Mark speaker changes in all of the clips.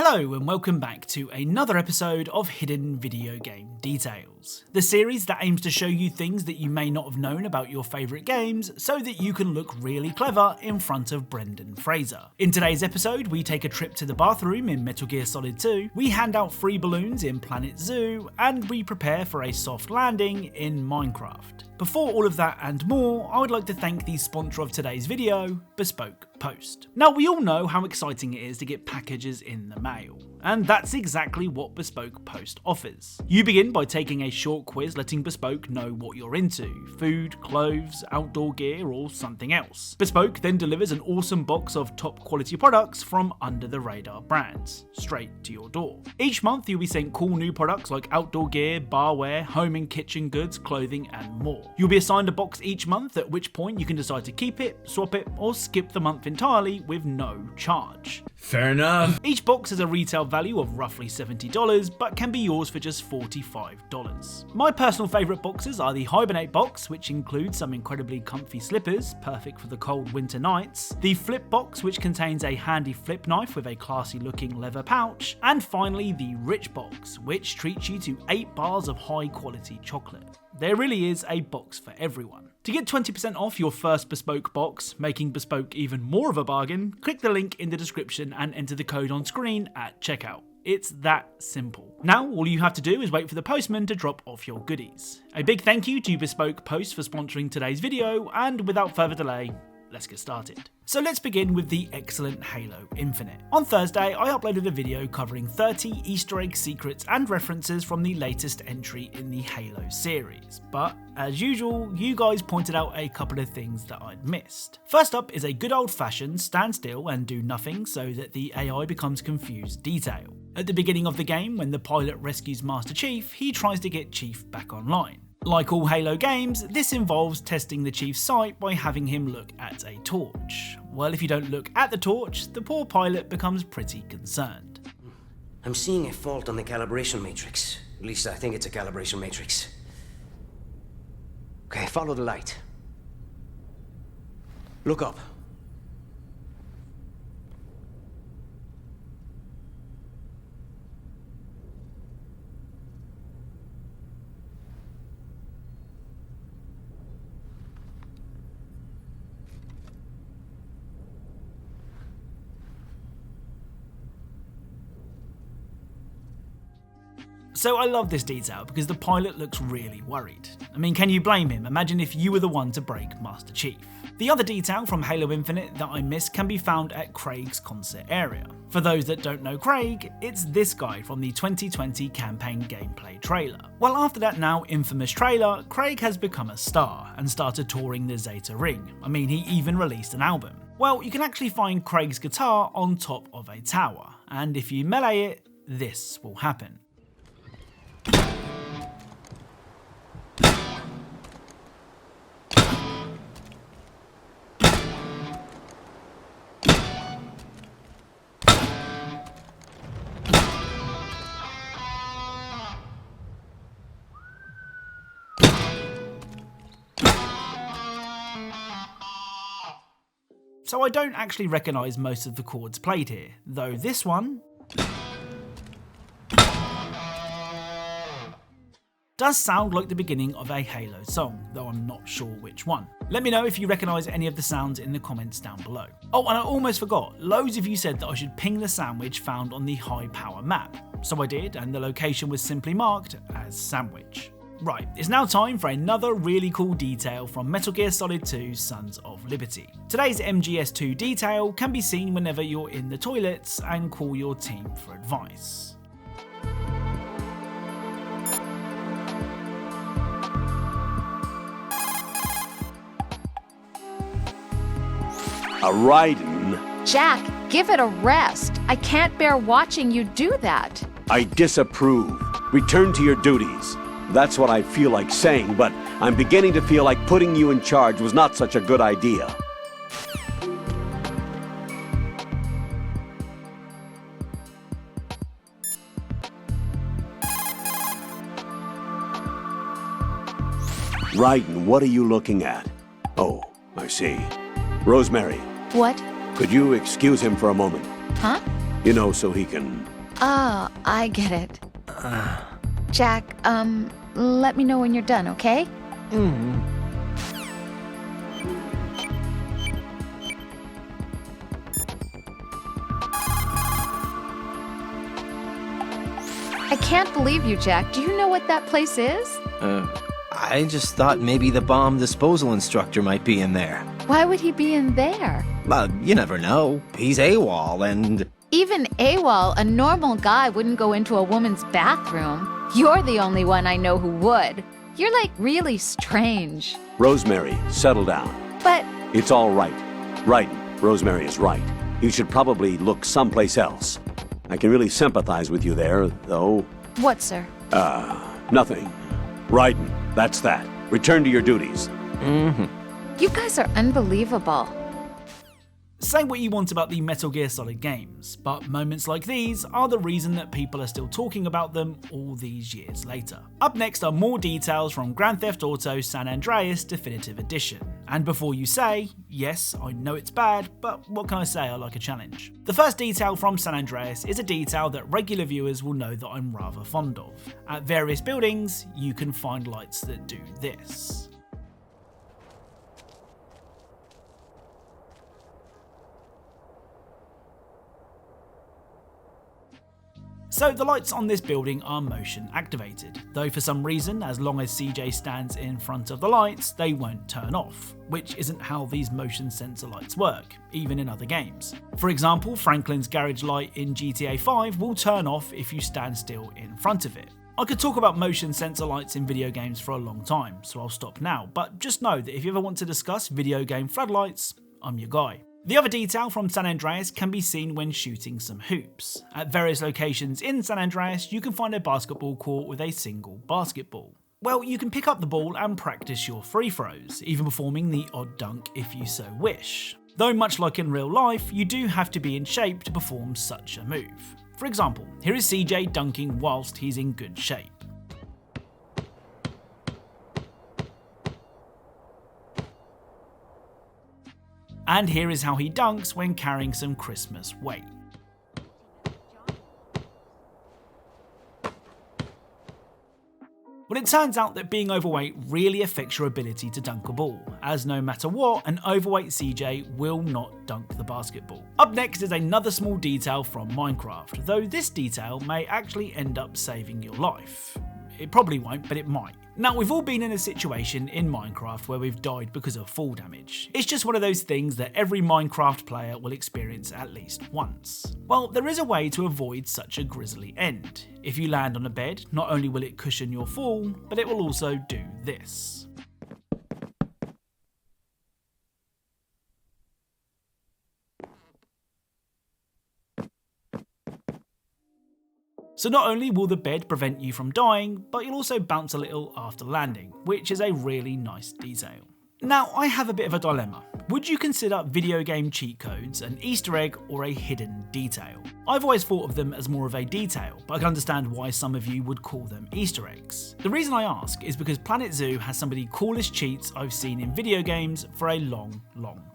Speaker 1: Hello and welcome back to another episode of Hidden Video Game Details, the series that aims to show you things that you may not have known about your favourite games so that you can look really clever in front of Brendan Fraser. In today's episode, we take a trip to the bathroom in Metal Gear Solid 2, we hand out free balloons in Planet Zoo, and we prepare for a soft landing in Minecraft. Before all of that and more, I would like to thank the sponsor of today's video, Bespoke Post. Now, we all know how exciting it is to get packages in the mail, and that's exactly what Bespoke Post offers. You begin by taking a short quiz letting Bespoke know what you're into: food, clothes, outdoor gear, or something else. Bespoke then delivers an awesome box of top quality products from under the radar brands, straight to your door. Each month you'll be sent cool new products like outdoor gear, barware, home and kitchen goods, clothing, and more. You'll be assigned a box each month, at which point you can decide to keep it, swap it, or skip the month entirely with no charge.
Speaker 2: Fair enough.
Speaker 1: Each box has a retail value of roughly $70, but can be yours for just $45. My personal favourite boxes are the Hibernate box, which includes some incredibly comfy slippers, perfect for the cold winter nights, the Flip box, which contains a handy flip knife with a classy looking leather pouch, and finally the Rich box, which treats you to 8 bars of high quality chocolate. There really is a box for everyone. To get 20% off your first Bespoke box, making Bespoke even more of a bargain, click the link in the description and enter the code on screen at checkout. It's that simple. Now, all you have to do is wait for the postman to drop off your goodies. A big thank you to Bespoke Post for sponsoring today's video, and without further delay, let's get started. So let's begin with the excellent Halo Infinite. On Thursday, I uploaded a video covering 30 Easter egg secrets and references from the latest entry in the Halo series, but as usual, you guys pointed out a couple of things that I'd missed. First up is a good old-fashioned stand still and do nothing so that the AI becomes confused detail. At the beginning of the game, when the pilot rescues Master Chief, he tries to get Chief back online. Like all Halo games, this involves testing the Chief's sight by having him look at a torch. Well, if you don't look at the torch, the poor pilot becomes pretty concerned.
Speaker 3: I'm seeing a fault on the calibration matrix. At least I think it's a calibration matrix. Okay, follow the light. Look up.
Speaker 1: So I love this detail because the pilot looks really worried. I mean, can you blame him? Imagine if you were the one to break Master Chief. The other detail from Halo Infinite that I missed can be found at Craig's concert area. For those that don't know Craig, it's this guy from the 2020 campaign gameplay trailer. Well, after that now infamous trailer, Craig has become a star and started touring the Zeta Ring. I mean, he even released an album. Well, you can actually find Craig's guitar on top of a tower, and if you melee it, this will happen. So I don't actually recognise most of the chords played here, though this one does sound like the beginning of a Halo song, though I'm not sure which one. Let me know if you recognise any of the sounds in the comments down below. Oh, and I almost forgot, loads of you said that I should ping the sandwich found on the high power map. So I did, and the location was simply marked as Sandwich. Right, it's now time for another really cool detail from Metal Gear Solid 2 Sons of Liberty. Today's MGS2 detail can be seen whenever you're in the toilets and call your team for advice.
Speaker 4: Raiden.
Speaker 5: Jack, give it a rest. I can't bear watching you do that.
Speaker 4: I disapprove. Return to your duties. That's what I feel like saying, but I'm beginning to feel like putting you in charge was not such a good idea. Raiden, what are you looking at? Oh, I see. Rosemary.
Speaker 5: What?
Speaker 4: Could you excuse him for a moment?
Speaker 5: Huh?
Speaker 4: You know, so he can
Speaker 5: Oh, I get it. Jack, let me know when you're done, okay? I can't believe you, Jack. Do you know what that place is?
Speaker 2: I just thought maybe the bomb disposal instructor might be in there.
Speaker 5: Why would he be in there?
Speaker 2: You never know. He's AWOL and...
Speaker 5: Even AWOL, a normal guy wouldn't go into a woman's bathroom. You're the only one I know who would. You're like really strange.
Speaker 4: Rosemary, settle down.
Speaker 5: But
Speaker 4: It's all right. Right, Rosemary is right. You should probably look someplace else. I can really sympathize with you there, though.
Speaker 5: what, sir?
Speaker 4: Nothing. Raiden, that's that. Return to your duties.
Speaker 5: You guys are unbelievable.
Speaker 1: Say what you want about the Metal Gear Solid games, but moments like these are the reason that people are still talking about them all these years later. Up next are more details from Grand Theft Auto San Andreas Definitive Edition. And before you say, yes, I know it's bad, but what can I say, I like a challenge. The first detail from San Andreas is a detail that regular viewers will know that I'm rather fond of. At various buildings, you can find lights that do this. So the lights on this building are motion activated, though for some reason, as long as CJ stands in front of the lights, they won't turn off, which isn't how these motion sensor lights work, even in other games. For example, Franklin's garage light in GTA 5 will turn off if you stand still in front of it. I could talk about motion sensor lights in video games for a long time, so I'll stop now, but just know that if you ever want to discuss video game floodlights, I'm your guy. The other detail from San Andreas can be seen when shooting some hoops. At various locations in San Andreas, you can find a basketball court with a single basketball. Well, you can pick up the ball and practice your free throws, even performing the odd dunk if you so wish. Though much like in real life, you do have to be in shape to perform such a move. For example, here is CJ dunking whilst he's in good shape. And here is how he dunks when carrying some Christmas weight. Well, it turns out that being overweight really affects your ability to dunk a ball, as no matter what, an overweight CJ will not dunk the basketball. Up next is another small detail from Minecraft, though this detail may actually end up saving your life. It probably won't, but it might. Now, we've all been in a situation in Minecraft where we've died because of fall damage. It's just one of those things that every Minecraft player will experience at least once. Well, there is a way to avoid such a grisly end. If you land on a bed, not only will it cushion your fall, but it will also do this. So not only will the bed prevent you from dying, but you'll also bounce a little after landing, which is a really nice detail. Now, I have a bit of a dilemma. Would you consider video game cheat codes an Easter egg or a hidden detail? I've always thought of them as more of a detail, but I can understand why some of you would call them Easter eggs. The reason I ask is because Planet Zoo has some of the coolest cheats I've seen in video games for a long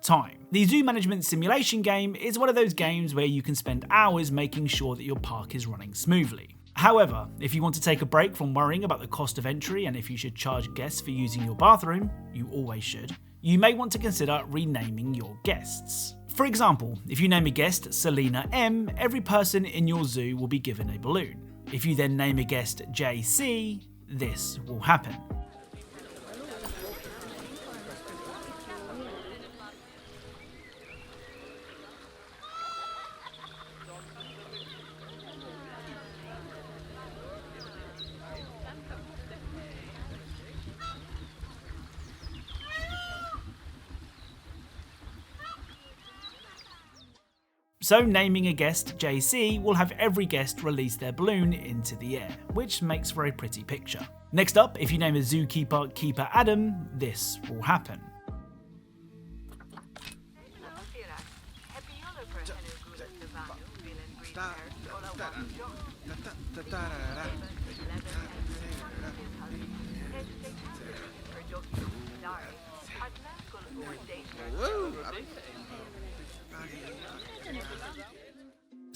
Speaker 1: time. The Zoo Management Simulation game is one of those games where you can spend hours making sure that your park is running smoothly. However, if you want to take a break from worrying about the cost of entry and if you should charge guests for using your bathroom, you always should, you may want to consider renaming your guests. For example, if you name a guest Selena M, every person in your zoo will be given a balloon. If you then name a guest JC, this will happen. So naming a guest JC will have every guest release their balloon into the air, which makes for a pretty picture. Next up, if you name a zookeeper Keeper Adam, this will happen.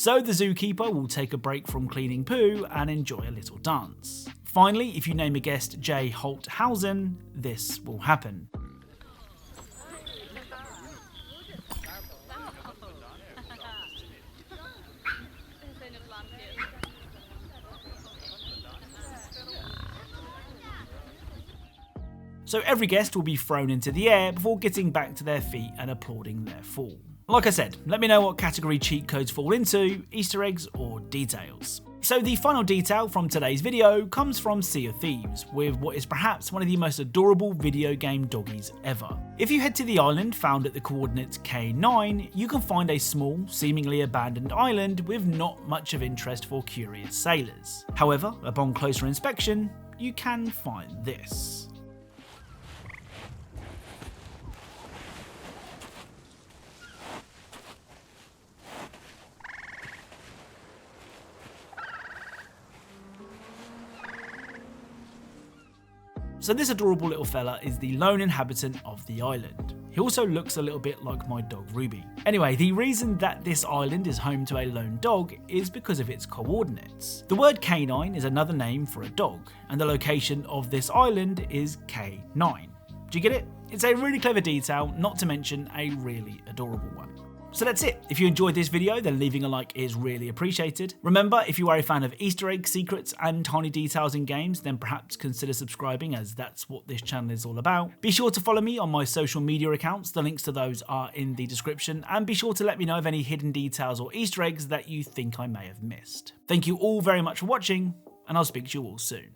Speaker 1: So the zookeeper will take a break from cleaning poo and enjoy a little dance. Finally, if you name a guest J. Holthausen, this will happen. So every guest will be thrown into the air before getting back to their feet and applauding their fall. Like I said, let me know what category cheat codes fall into, Easter eggs or details. So the final detail from today's video comes from Sea of Thieves, with what is perhaps one of the most adorable video game doggies ever. If you head to the island found at the coordinates K9, you can find a small, seemingly abandoned island with not much of interest for curious sailors. However, upon closer inspection, you can find this. So this adorable little fella is the lone inhabitant of the island. He also looks a little bit like my dog Ruby. Anyway, the reason that this island is home to a lone dog is because of its coordinates. The word K9 is another name for a dog, and the location of this island is K9. Do you get it? It's a really clever detail, not to mention a really adorable one. So that's it. If you enjoyed this video, then leaving a like is really appreciated. Remember, if you are a fan of Easter eggs, secrets, and tiny details in games, then perhaps consider subscribing, as that's what this channel is all about. Be sure to follow me on my social media accounts. The links to those are in the description, and be sure to let me know of any hidden details or Easter eggs that you think I may have missed. Thank you all very much for watching, and I'll speak to you all soon.